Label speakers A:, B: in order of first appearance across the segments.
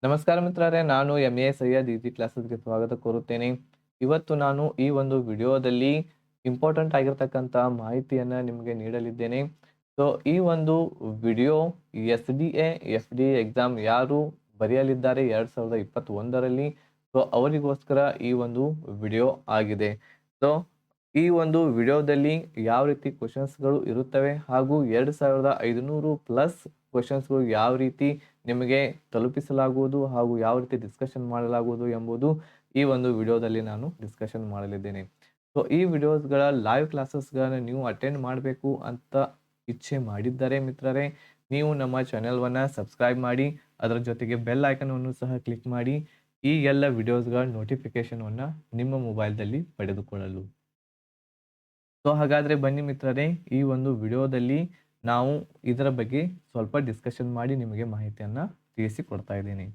A: ನಮಸ್ಕಾರ ಮಿತ್ರರೇ, ನಾನು ಎಂ.ಎ. ಸೈಯದ್ ಈಸಿ ಕ್ಲಾಸಸ್‌ಗೆ ಸ್ವಾಗತ ಕೋರುತ್ತೇನೆ. ಇವತ್ತು ನಾನು ಈ ಒಂದು ವಿಡಿಯೋದಲ್ಲಿ ಇಂಪಾರ್ಟೆಂಟ್ ಆಗಿರ್ತಕ್ಕಂಥ ಮಾಹಿತಿಯನ್ನು ನಿಮಗೆ ನೀಡಲಿದ್ದೇನೆ. ಸೊ ಈ ಒಂದು ವಿಡಿಯೋ ಎಸ್.ಡಿ.ಎ, ಎಫ್.ಡಿ.ಎ ಎಕ್ಸಾಮ್ ಯಾರು ಬರೆಯಲಿದ್ದಾರೆ 2021ರಲ್ಲಿ, ಸೊ ಅವರಿಗೋಸ್ಕರ ಈ ಒಂದು ವಿಡಿಯೋ ಆಗಿದೆ. ಸೊ ಈ ಒಂದು ವಿಡಿಯೋದಲ್ಲಿ ಯಾವ ರೀತಿ ಕ್ವೆಶನ್ಸ್‌ಗಳು ಇರುತ್ತವೆ ಹಾಗೂ 2500 ಪ್ಲಸ್ ಕ್ವೆಶನ್ಸ್‌ಗಳು ಯಾವ ರೀತಿ ನಿಮಗೆ ತಲುಪಿಸಲಾಗುವುದು ಹಾಗೂ ಯಾವ ರೀತಿ ಡಿಸ್ಕಷನ್ ಮಾಡಲಾಗುವುದು ಎಂಬುದು ಈ ಒಂದು ವಿಡಿಯೋದಲ್ಲಿ ನಾನು ಡಿಸ್ಕಷನ್ ಮಾಡಲಿದ್ದೇನೆ. ಸೊ ಈ ವಿಡಿಯೋಸ್‌ಗಳ ಲೈವ್ ಕ್ಲಾಸಸ್‌ಗಳನ್ನ ನೀವು ಅಟೆಂಡ್ ಮಾಡಬೇಕು ಅಂತ ಇಚ್ಛೆ ಮಾಡಿದ್ದರೆ ಮಿತ್ರರೇ, ನೀವು ನಮ್ಮ ಚಾನೆಲ್‌ವನ್ನು ಸಬ್ಸ್ಕ್ರೈಬ್ ಮಾಡಿ, ಅದರ ಜೊತೆಗೆ ಬೆಲ್ ಐಕಾನನ್ನು ಸಹ ಕ್ಲಿಕ್ ಮಾಡಿ ಈ ಎಲ್ಲ ವಿಡಿಯೋಸ್‌ಗಳ ನೋಟಿಫಿಕೇಶನ್‌ವನ್ನು ನಿಮ್ಮ ಮೊಬೈಲ್‌ದಲ್ಲಿ ಪಡೆದುಕೊಳ್ಳಲು. ಸೊ ಹಾಗಾದರೆ ಬನ್ನಿ ಮಿತ್ರರೇ, ಈ ಒಂದು ವಿಡಿಯೋದಲ್ಲಿ ನಾವು ಇದರ ಬಗ್ಗೆ ಸ್ವಲ್ಪ ಡಿಸ್ಕಷನ್ ಮಾಡಿ ನಿಮಗೆ ಮಾಹಿತಿಯನ್ನು ತಿಳಿಸಿಕೊಡ್ತಾ ಇದ್ದೀನಿ.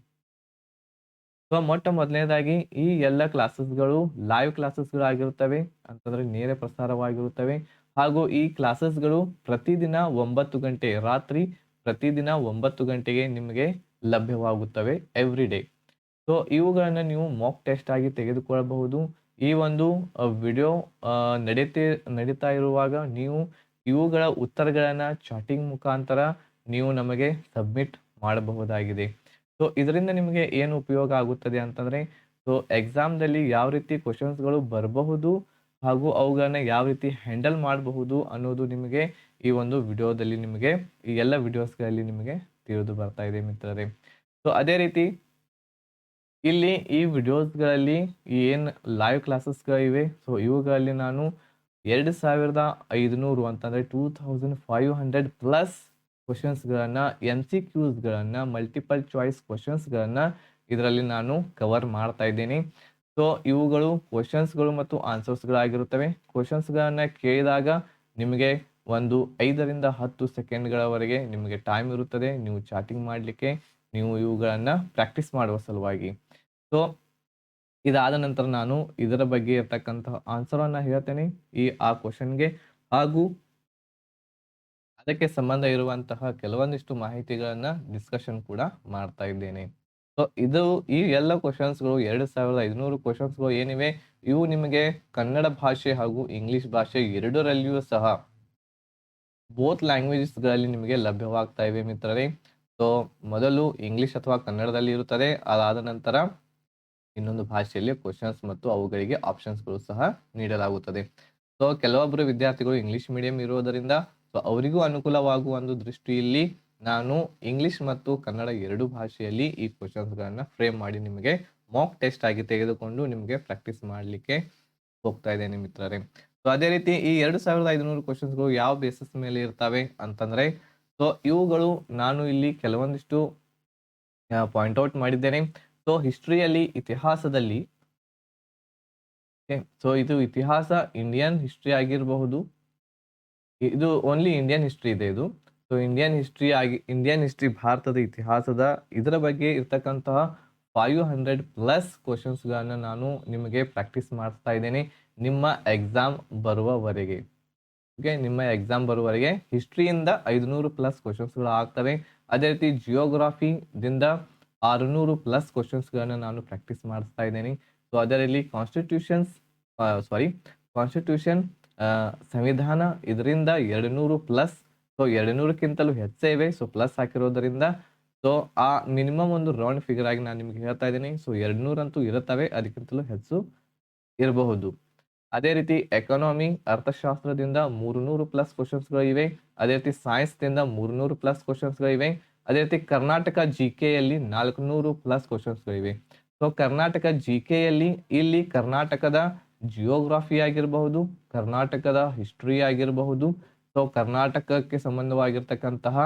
A: ಸೊ ಮೊಟ್ಟ ಮೊದಲನೇದಾಗಿ ಈ ಎಲ್ಲ ಕ್ಲಾಸಸ್‌ಗಳು ಲೈವ್ ಕ್ಲಾಸಸ್‌ಗಳಾಗಿರುತ್ತವೆ, ಅಂತಂದರೆ ನೇರ ಪ್ರಸಾರವಾಗಿರುತ್ತವೆ. ಹಾಗೂ ಈ ಕ್ಲಾಸಸ್‌ಗಳು ಪ್ರತಿದಿನ 9 ಗಂಟೆ ರಾತ್ರಿ ಪ್ರತಿದಿನ 9 ಗಂಟೆಗೆ ನಿಮಗೆ ಲಭ್ಯವಾಗುತ್ತವೆ ಎವ್ರಿ ಡೇ. ಸೊ ಇವುಗಳನ್ನು ನೀವು ಮಾಕ್ ಟೆಸ್ಟ್ ಆಗಿ ತೆಗೆದುಕೊಳ್ಳಬಹುದು. ಈ ಒಂದು ವಿಡಿಯೋ ನಡೀತಾ ಇರುವಾಗ ನೀವು ಇವುಗಳ ಉತ್ತರಗಳನ್ನು ಚಾಟಿಂಗ್ ಮುಖಾಂತರ ನೀವು ನಮಗೆ ಸಬ್ಮಿಟ್ ಮಾಡಬಹುದಾಗಿದೆ. ಸೊ ಇದರಿಂದ ನಿಮಗೆ ಏನು ಉಪಯೋಗ ಆಗುತ್ತದೆ ಅಂತಂದರೆ, ಸೊ ಎಕ್ಸಾಮ್ದಲ್ಲಿ ಯಾವ ರೀತಿ ಕ್ವೆಶನ್ಸ್‌ಗಳು ಬರಬಹುದು ಹಾಗೂ ಅವುಗಳನ್ನು ಯಾವ ರೀತಿ ಹ್ಯಾಂಡಲ್ ಮಾಡಬಹುದು ಅನ್ನೋದು ನಿಮಗೆ ಈ ಒಂದು ವಿಡಿಯೋದಲ್ಲಿ ನಿಮಗೆ ಈ ಎಲ್ಲ ವಿಡಿಯೋಸ್‌ಗಳಲ್ಲಿ ನಿಮಗೆ ತಿಳಿದು ಬರ್ತಾ ಇದೆ ಮಿತ್ರರೇ. ಸೊ ಅದೇ ರೀತಿ ಇಲ್ಲಿ ಈ ವಿಡಿಯೋಸ್‌ಗಳಲ್ಲಿ ಏನು ಲೈವ್ ಕ್ಲಾಸಸ್‌ಗಳಿವೆ, ಸೊ ಇವುಗಳಲ್ಲಿ ನಾನು 2500 ಅಂತಂದರೆ 2500 ಪ್ಲಸ್ ಕ್ವೆಶನ್ಸ್‌ಗಳನ್ನು, ಎಂ.ಸಿ.ಕ್ಯೂಸ್‌ಗಳನ್ನು, ಮಲ್ಟಿಪಲ್ ಚಾಯ್ಸ್ ಕ್ವೆಶನ್ಸ್‌ಗಳನ್ನು ಇದರಲ್ಲಿ ನಾನು ಕವರ್ ಮಾಡ್ತಾ ಇದ್ದೀನಿ. ಸೊ ಇವುಗಳು ಕ್ವೆಶನ್ಸ್‌ಗಳು ಮತ್ತು ಆನ್ಸರ್ಸ್‌ಗಳಾಗಿರುತ್ತವೆ. ಕ್ವೆಶನ್ಸ್‌ಗಳನ್ನು ಕೇಳಿದಾಗ ನಿಮಗೆ ಒಂದು 5ರಿಂದ 10 ಸೆಕೆಂಡ್‌ಗಳವರೆಗೆ ನಿಮಗೆ ಟೈಮ್ ಇರುತ್ತದೆ ನೀವು ಚಾಟಿಂಗ್ ಮಾಡಲಿಕ್ಕೆ, ನೀವು ಇವುಗಳನ್ನು ಪ್ರಾಕ್ಟೀಸ್ ಮಾಡುವ ಸಲುವಾಗಿ. ಸೊ ಇದಾದ ನಂತರ ನಾನು ಇದರ ಬಗ್ಗೆ ಇರ್ತಕ್ಕಂತಹ ಆನ್ಸರನ್ನು ಹೇಳ್ತೇನೆ ಆ ಕ್ವೆಶನ್‌ಗೆ, ಹಾಗೂ ಅದಕ್ಕೆ ಸಂಬಂಧ ಇರುವಂತಹ ಕೆಲವೊಂದಿಷ್ಟು ಮಾಹಿತಿಗಳನ್ನು ಡಿಸ್ಕಷನ್ ಕೂಡ ಮಾಡ್ತಾ ಇದ್ದೇನೆ. ಸೊ ಈ ಎಲ್ಲ ಕ್ವೆಶನ್ಸ್‌ಗಳು 2500 ಕ್ವೆಶನ್ಸ್‌ಗಳು ಏನಿವೆ, ಇವು ನಿಮಗೆ ಕನ್ನಡ ಭಾಷೆ ಹಾಗೂ ಇಂಗ್ಲಿಷ್ ಭಾಷೆ ಎರಡರಲ್ಲಿಯೂ ಸಹ ಬೋತ್ ಲ್ಯಾಂಗ್ವೇಜಸ್‌ಗಳಲ್ಲಿ ನಿಮಗೆ ಲಭ್ಯವಾಗ್ತಾ ಇವೆ ಮಿತ್ರರೇ. ಸೊ ಮೊದಲು ಇಂಗ್ಲಿಷ್ ಅಥವಾ ಕನ್ನಡದಲ್ಲಿ ಇರುತ್ತದೆ, ಅದಾದ ನಂತರ ಇನ್ನೊಂದು ಭಾಷೆಯಲ್ಲಿ ಕ್ವೆಶನ್ಸ್ ಮತ್ತು ಅವುಗಳಿಗೆ ಆಪ್ಷನ್ಸ್‌ಗಳು ಸಹ ನೀಡಲಾಗುತ್ತದೆ. ಸೊ ಕೆಲವೊಬ್ಬರು ವಿದ್ಯಾರ್ಥಿಗಳು ಇಂಗ್ಲಿಷ್ ಮೀಡಿಯಂ ಇರೋದರಿಂದ ಸೊ ಅವರಿಗೂ ಅನುಕೂಲವಾಗುವ ಒಂದು ದೃಷ್ಟಿಯಲ್ಲಿ ನಾನು ಇಂಗ್ಲಿಷ್ ಮತ್ತು ಕನ್ನಡ ಎರಡೂ ಭಾಷೆಯಲ್ಲಿ ಈ ಕ್ವೆಶನ್ಸ್‌ಗಳನ್ನು ಫ್ರೇಮ್ ಮಾಡಿ ನಿಮಗೆ ಮಾಕ್ ಟೆಸ್ಟ್ ಆಗಿ ತೆಗೆದುಕೊಂಡು ನಿಮಗೆ ಪ್ರಾಕ್ಟೀಸ್ ಮಾಡಲಿಕ್ಕೆ ಹೋಗ್ತಾ ಇದ್ದೇನೆ ಮಿತ್ರರೇ. ಸೊ ಅದೇ ರೀತಿ ಈ 2500 ಕ್ವೆಶನ್ಸ್‌ಗಳು ಯಾವ ಬೇಸಿಸ್ ಮೇಲೆ ಇರ್ತವೆ ಅಂತಂದರೆ, ಸೊ ಇವುಗಳು ನಾನು ಇಲ್ಲಿ ಕೆಲವೊಂದಿಷ್ಟು ಪಾಯಿಂಟ್ ಔಟ್ ಮಾಡಿದ್ದೇನೆ. ಸೊ ಹಿಸ್ಟ್ರಿಯಲ್ಲಿ, ಇತಿಹಾಸದಲ್ಲಿ, ಸೊ ಇದು ಇತಿಹಾಸ ಇಂಡಿಯನ್ ಹಿಸ್ಟ್ರಿ ಆಗಿರಬಹುದು. ಇದು ಓನ್ಲಿ ಇಂಡಿಯನ್ ಹಿಸ್ಟ್ರಿ ಇದೆ ಇದು. ಸೊ ಇಂಡಿಯನ್ ಹಿಸ್ಟ್ರಿ ಭಾರತದ ಇತಿಹಾಸದ ಇದರ ಬಗ್ಗೆ ಇರ್ತಕ್ಕಂತಹ 500 ಪ್ಲಸ್ ಕ್ವೆಶನ್ಸ್‌ಗಳನ್ನು ನಾನು ನಿಮಗೆ ಪ್ರಾಕ್ಟೀಸ್ ಮಾಡಿಸ್ತಾ ಇದ್ದೇನೆ ನಿಮ್ಮ ಎಕ್ಸಾಮ್ ಬರುವವರೆಗೆ. ಓಕೆ, ನಿಮ್ಮ ಎಕ್ಸಾಮ್ ಬರುವವರೆಗೆ ಹಿಸ್ಟ್ರಿಯಿಂದ 500 ಪ್ಲಸ್ ಕ್ವೆಶನ್ಸ್‌ಗಳು ಆಗ್ತವೆ. ಅದೇ ರೀತಿ ಜಿಯೋಗ್ರಫಿದಿಂದ 600 ಪ್ಲಸ್ ಕ್ವೆಶನ್ಸ್‌ಗಳನ್ನು ನಾನು ಪ್ರಾಕ್ಟೀಸ್ ಮಾಡಿಸ್ತಾ ಇದ್ದೇನೆ. ಸೊ ಅದರಲ್ಲಿ ಕಾನ್ಸ್ಟಿಟ್ಯೂಷನ್, ಸಂವಿಧಾನ ಇದರಿಂದ 200 ಪ್ಲಸ್, ಸೊ 200ಕ್ಕಿಂತಲೂ ಹೆಚ್ಚೇ ಇವೆ. ಸೊ ಪ್ಲಸ್ ಹಾಕಿರೋದರಿಂದ ಸೊ ಆ ಮಿನಿಮಮ್ ಒಂದು ರೌಂಡ್ ಫಿಗರ್ ಆಗಿ ನಾನು ನಿಮಗೆ ಹೇಳ್ತಾ ಇದ್ದೀನಿ. ಸೊ 200 ಅಂತೂ ಇರುತ್ತವೆ, ಅದಕ್ಕಿಂತಲೂ ಹೆಚ್ಚು ಇರಬಹುದು. ಅದೇ ರೀತಿ ಎಕಾನಮಿ, ಅರ್ಥಶಾಸ್ತ್ರದಿಂದ 300 ಪ್ಲಸ್ ಕ್ವೆಶನ್ಸ್‌ಗಳಿವೆ. ಅದೇ ರೀತಿ ಸೈನ್ಸ್‌ದಿಂದ 300 ಪ್ಲಸ್ ಕ್ವೆಶನ್ಸ್‌ಗಳಿವೆ. ಅದೇ ರೀತಿ ಕರ್ನಾಟಕ ಜಿಕೆಯಲ್ಲಿ 400 ಪ್ಲಸ್ ಕ್ವೆಶನ್ಸ್‌ಗಳಿವೆ. ಸೊ ಕರ್ನಾಟಕ ಜಿಕೆಯಲ್ಲಿ ಇಲ್ಲಿ ಕರ್ನಾಟಕದ ಜಿಯೋಗ್ರಫಿ ಆಗಿರಬಹುದು, ಕರ್ನಾಟಕದ ಹಿಸ್ಟ್ರಿ ಆಗಿರಬಹುದು, ಸೊ ಕರ್ನಾಟಕಕ್ಕೆ ಸಂಬಂಧವಾಗಿರ್ತಕ್ಕಂತಹ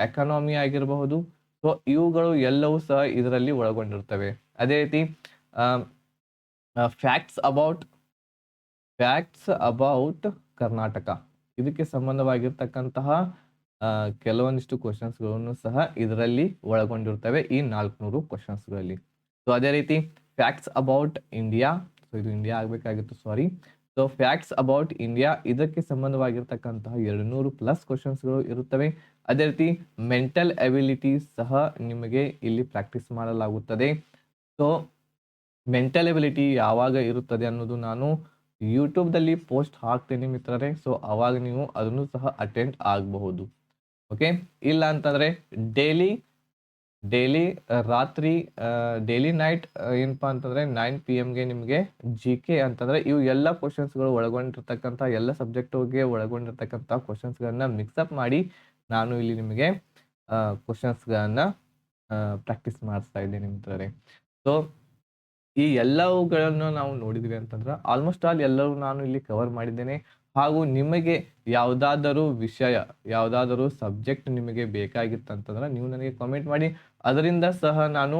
A: ಎಕಾನಮಿ ಆಗಿರಬಹುದು. ಸೊ ಇವುಗಳು ಎಲ್ಲವೂ ಸಹ ಇದರಲ್ಲಿ ಒಳಗೊಂಡಿರ್ತವೆ. ಅದೇ ರೀತಿ ಫ್ಯಾಕ್ಟ್ಸ್ ಅಬೌಟ್ ಕರ್ನಾಟಕ, ಇದಕ್ಕೆ ಸಂಬಂಧವಾಗಿರ್ತಕ್ಕಂತಹ ಕೆಲವೊಂದಿಷ್ಟು ಕ್ವೆಶನ್ಸ್‌ಗಳನ್ನು ಸಹ ಇದರಲ್ಲಿ ಒಳಗೊಂಡಿರ್ತವೆ ಈ 400 ಕ್ವೆಶನ್ಸ್‌ಗಳಲ್ಲಿ. ಸೊ ಅದೇ ರೀತಿ ಫ್ಯಾಕ್ಟ್ಸ್ ಅಬೌಟ್ ಇಂಡಿಯಾ, ಸೊ ಇದು ಇಂಡಿಯಾ ಆಗಬೇಕಾಗಿತ್ತು, ಸಾರಿ. ಸೊ ಫ್ಯಾಕ್ಟ್ಸ್ ಅಬೌಟ್ ಇಂಡಿಯಾ ಇದಕ್ಕೆ ಸಂಬಂಧವಾಗಿರ್ತಕ್ಕಂತಹ 200+ ಕ್ವಶನ್ಸ್ಗಳು ಇರುತ್ತವೆ. ಅದೇ ರೀತಿ ಮೆಂಟಲ್ ಎಬಿಲಿಟೀಸ್ ಸಹ ನಿಮಗೆ ಇಲ್ಲಿ ಪ್ರಾಕ್ಟೀಸ್ ಮಾಡಲಾಗುತ್ತದೆ. ಸೊ ಮೆಂಟಲ್ ಎಬಿಲಿಟಿ ಯಾವಾಗ ಇರುತ್ತದೆ ಅನ್ನೋದು ನಾನು ಯೂಟ್ಯೂಬ್ದಲ್ಲಿ ಪೋಸ್ಟ್ ಹಾಕ್ತೀನಿ ಮಿತ್ರರೇ. ಸೊ ಅವಾಗ ನೀವು ಅದನ್ನು ಸಹ ಅಟೆಂಡ್ ಆಗಬಹುದು. ಓಕೆ, ಇಲ್ಲ ಅಂತಂದರೆ ಡೈಲಿ ರಾತ್ರಿ ಡೈಲಿ ನೈಟ್ ಏನಪ್ಪಾ ಅಂತಂದರೆ 9 PM ನಿಮಗೆ GK ಅಂತಂದರೆ ಇವು ಎಲ್ಲ ಕ್ವಶನ್ಸ್ಗಳು ಒಳಗೊಂಡಿರ್ತಕ್ಕಂಥ ಎಲ್ಲ ಸಬ್ಜೆಕ್ಟಿಗೆ ಒಳಗೊಂಡಿರ್ತಕ್ಕಂಥ ಕ್ವಶನ್ಸ್ಗಳನ್ನು ಮಿಕ್ಸಪ್ ಮಾಡಿ ನಾನು ಇಲ್ಲಿ ನಿಮಗೆ ಕ್ವಶನ್ಸ್ಗಳನ್ನು ಪ್ರಾಕ್ಟೀಸ್ ಮಾಡಿಸ್ತಾ ಇದ್ದೇನೆ ಮಿತ್ರರೇ. ಸೊ ಈ ಎಲ್ಲವುಗಳನ್ನು ನಾವು ನೋಡಿದ್ವಿ ಅಂತಂದ್ರೆ ಆಲ್ಮೋಸ್ಟ್ ಆಲ್ ಎಲ್ಲವೂ ನಾನು ಇಲ್ಲಿ ಕವರ್ ಮಾಡಿದ್ದೇನೆ. ಹಾಗೂ ನಿಮಗೆ ಯಾವುದಾದರೂ ವಿಷಯ, ಯಾವುದಾದರೂ ಸಬ್ಜೆಕ್ಟ್ ನಿಮಗೆ ಬೇಕಾಗಿತ್ತಂತಂದ್ರೆ ನೀವು ನನಗೆ ಕಾಮೆಂಟ್ ಮಾಡಿ. ಅದರಿಂದ ಸಹ ನಾನು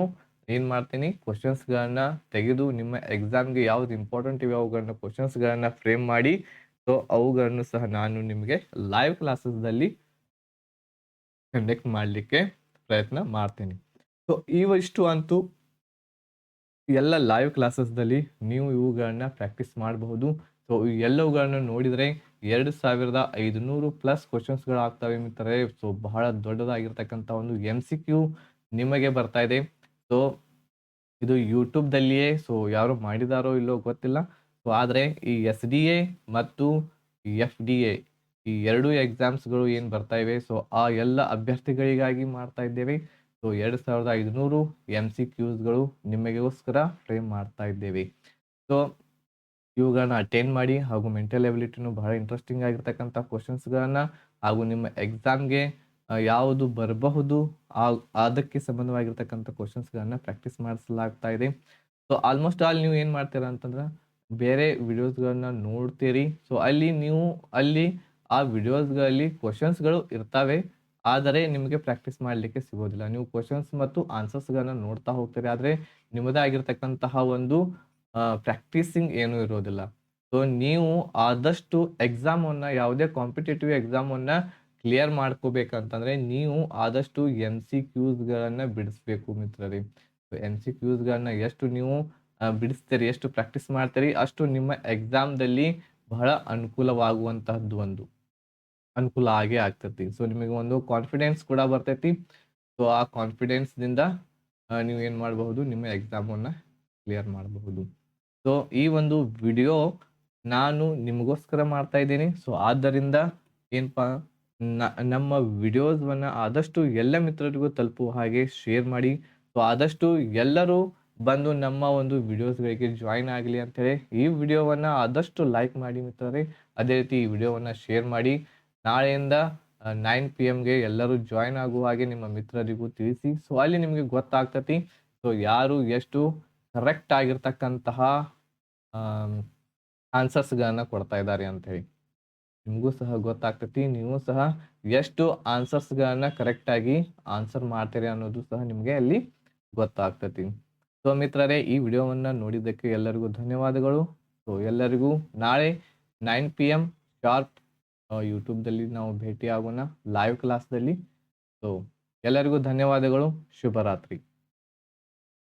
A: ಏನು ಮಾಡ್ತೀನಿ, ಕ್ವಶನ್ಸ್ಗಳನ್ನ ತೆಗೆದು ನಿಮ್ಮ ಎಕ್ಸಾಮ್ಗೆ ಯಾವ್ದು ಇಂಪಾರ್ಟೆಂಟ್ ಇವೆ ಅವುಗಳನ್ನ ಕ್ವಶನ್ಸ್ಗಳನ್ನ ಫ್ರೇಮ್ ಮಾಡಿ, ಸೊ ಅವುಗಳನ್ನು ಸಹ ನಾನು ನಿಮಗೆ ಲೈವ್ ಕ್ಲಾಸಸ್ದಲ್ಲಿ ಕಂಡಕ್ಟ್ ಮಾಡಲಿಕ್ಕೆ ಪ್ರಯತ್ನ ಮಾಡ್ತೀನಿ. ಸೊ ಇವಿಷ್ಟು ಅಂತೂ ಎಲ್ಲ ಲೈವ್ ಕ್ಲಾಸಸ್ದಲ್ಲಿ ನೀವು ಇವುಗಳನ್ನ ಪ್ರಾಕ್ಟೀಸ್ ಮಾಡಬಹುದು. ಸೊ ಎಲ್ಲವುಗಳನ್ನು ನೋಡಿದರೆ 2500+ ಕ್ವಶನ್ಸ್ಗಳು ಆಗ್ತವೆ ಮಿತ್ರರೇ. ಸೊ ಬಹಳ ದೊಡ್ಡದಾಗಿರ್ತಕ್ಕಂಥ ಒಂದು MCQ ನಿಮಗೆ ಬರ್ತಾ ಇದೆ. ಸೊ ಇದು ಯೂಟ್ಯೂಬ್ದಲ್ಲಿಯೇ, ಸೊ ಯಾರು ಮಾಡಿದಾರೋ ಇಲ್ಲೋ ಗೊತ್ತಿಲ್ಲ. ಸೊ ಆದರೆ ಈ SDA ಮತ್ತು FDA ಈ 2 ಎಕ್ಸಾಮ್ಸ್ಗಳು ಏನು ಬರ್ತಾ ಇವೆ, ಸೊ ಆ ಎಲ್ಲ ಅಭ್ಯರ್ಥಿಗಳಿಗಾಗಿ ಮಾಡ್ತಾ ಇದ್ದೇವೆ. ಸೊ 2500 MCQಸ್ಗಳು ನಿಮಗೋಸ್ಕರ ಫ್ರೇಮ್ ಮಾಡ್ತಾ ಇದ್ದೇವೆ. ಸೊ ಇವುಗಳನ್ನ ಅಟೆಂಡ್ ಮಾಡಿ. ಹಾಗೂ ಮೆಂಟಲ್ ಎಬಿಲಿಟಿನೂ ಬಹಳ ಇಂಟ್ರೆಸ್ಟಿಂಗ್ ಆಗಿರ್ತಕ್ಕಂಥ ಕ್ವಶನ್ಸ್ಗಳನ್ನು ಹಾಗೂ ನಿಮ್ಮ ಎಕ್ಸಾಮ್ಗೆ ಯಾವುದು ಬರಬಹುದು ಅದಕ್ಕೆ ಸಂಬಂಧವಾಗಿರ್ತಕ್ಕಂಥ ಕ್ವಶನ್ಸ್ಗಳನ್ನು ಪ್ರಾಕ್ಟೀಸ್ ಮಾಡಿಸಲಾಗ್ತಾ ಇದೆ. ಸೊ ಆಲ್ಮೋಸ್ಟ್ ಆಲ್ ನೀವು ಏನು ಮಾಡ್ತೀರಾ ಅಂತಂದ್ರೆ ಬೇರೆ ವಿಡಿಯೋಸ್ಗಳನ್ನ ನೋಡ್ತೀರಿ. ಸೊ ಅಲ್ಲಿ ಆ ವಿಡಿಯೋಸ್ಗಳಲ್ಲಿ ಕ್ವಶನ್ಸ್ಗಳು ಇರ್ತವೆ, ಆದರೆ ನಿಮಗೆ ಪ್ರಾಕ್ಟೀಸ್ ಮಾಡಲಿಕ್ಕೆ ಸಿಗೋದಿಲ್ಲ. ನೀವು ಕ್ವಶನ್ಸ್ ಮತ್ತು ಆನ್ಸರ್ಸ್ಗಳನ್ನ ನೋಡ್ತಾ ಹೋಗ್ತೀರಿ, ಆದರೆ ನಿಮ್ಮದೇ ಆಗಿರ್ತಕ್ಕಂತಹ ಒಂದು ಪ್ರಾಕ್ಟೀಸಿಂಗ್ ಏನೂ ಇರೋದಿಲ್ಲ. ಸೊ ನೀವು ಆದಷ್ಟು ಎಕ್ಸಾಮನ್ನು, ಯಾವುದೇ ಕಾಂಪಿಟೇಟಿವ್ ಎಕ್ಸಾಮನ್ನು ಕ್ಲಿಯರ್ ಮಾಡ್ಕೋಬೇಕಂತಂದರೆ ನೀವು ಆದಷ್ಟು MCQಸ್ಗಳನ್ನು ಬಿಡಿಸ್ಬೇಕು ಮಿತ್ರರೇ. ಸೊ MCQಸ್ಗಳನ್ನ ಎಷ್ಟು ನೀವು ಬಿಡಿಸ್ತೀರಿ, ಎಷ್ಟು ಪ್ರಾಕ್ಟೀಸ್ ಮಾಡ್ತೀರಿ, ಅಷ್ಟು ನಿಮ್ಮ ಎಕ್ಸಾಮ್ದಲ್ಲಿ ಬಹಳ ಅನುಕೂಲವಾಗುವಂತಹದ್ದು ಒಂದು ಅನುಕೂಲ ಆಗೇ ಆಗ್ತೈತಿ. ಸೊ ನಿಮಗೆ ಒಂದು ಕಾನ್ಫಿಡೆನ್ಸ್ ಕೂಡ ಬರ್ತೈತಿ. ಸೊ ಆ ಕಾನ್ಫಿಡೆನ್ಸ್ದಿಂದ ನೀವು ಏನು ಮಾಡಬಹುದು, ನಿಮ್ಮ ಎಕ್ಸಾಮನ್ನು ಕ್ಲಿಯರ್ ಮಾಡಬಹುದು. ಸೊ ಈ ಒಂದು ವಿಡಿಯೋ ನಾನು ನಿಮಗೋಸ್ಕರ ಮಾಡ್ತಾ ಇದ್ದೀನಿ. ಸೊ ಆದ್ದರಿಂದ ಏನಪ್ಪ, ನಮ್ಮ ವಿಡಿಯೋಸ್ವನ್ನು ಆದಷ್ಟು ಎಲ್ಲ ಮಿತ್ರರಿಗೂ ತಲುಪುವ ಹಾಗೆ ಶೇರ್ ಮಾಡಿ. ಸೊ ಆದಷ್ಟು ಎಲ್ಲರೂ ಬಂದು ನಮ್ಮ ಒಂದು ವಿಡಿಯೋಸ್ಗಳಿಗೆ ಜಾಯಿನ್ ಆಗಲಿ ಅಂತೇಳಿ ಈ ವಿಡಿಯೋವನ್ನು ಆದಷ್ಟು ಲೈಕ್ ಮಾಡಿ ಮಿತ್ರರೇ. ಅದೇ ರೀತಿ ಈ ವಿಡಿಯೋವನ್ನು ಶೇರ್ ಮಾಡಿ. ನಾಳೆಯಿಂದ 9 PM ಎಲ್ಲರೂ ಜಾಯಿನ್ ಆಗುವ ಹಾಗೆ ನಿಮ್ಮ ಮಿತ್ರರಿಗೂ ತಿಳಿಸಿ. ಸೊ ಅಲ್ಲಿ ನಿಮಗೆ ಗೊತ್ತಾಗ್ತತಿ ಸೊ ಯಾರು ಎಷ್ಟು ಕರೆಕ್ಟ್ ಆಗಿರ್ತಕ್ಕಂತಹ ಆನ್ಸರ್ಸ್ಗಳನ್ನ ಕೊಡ್ತಾ ಇದ್ದಾರೆ ಅಂತೇಳಿ ನಿಮಗೂ ಸಹ ಗೊತ್ತಾಗ್ತತಿ. ನೀವು ಸಹ ಎಷ್ಟು ಆನ್ಸರ್ಸ್ಗಳನ್ನ ಕರೆಕ್ಟಾಗಿ ಆನ್ಸರ್ ಮಾಡ್ತೀರಿ ಅನ್ನೋದು ಸಹ ನಿಮಗೆ ಅಲ್ಲಿ ಗೊತ್ತಾಗ್ತತಿ. ಸೊ ಮಿತ್ರರೇ, ಈ ವಿಡಿಯೋವನ್ನು ನೋಡಿದ್ದಕ್ಕೆ ಎಲ್ಲರಿಗೂ ಧನ್ಯವಾದಗಳು. ಸೊ ಎಲ್ಲರಿಗೂ ನಾಳೆ 9 PM ಶಾರ್ಪ್ ಯೂಟ್ಯೂಬ್ದಲ್ಲಿ ನಾವು ಭೇಟಿ ಆಗೋಣ ಲೈವ್ ಕ್ಲಾಸ್ದಲ್ಲಿ. ಸೊ ಎಲ್ಲರಿಗೂ ಧನ್ಯವಾದಗಳು. ಶುಭರಾತ್ರಿ.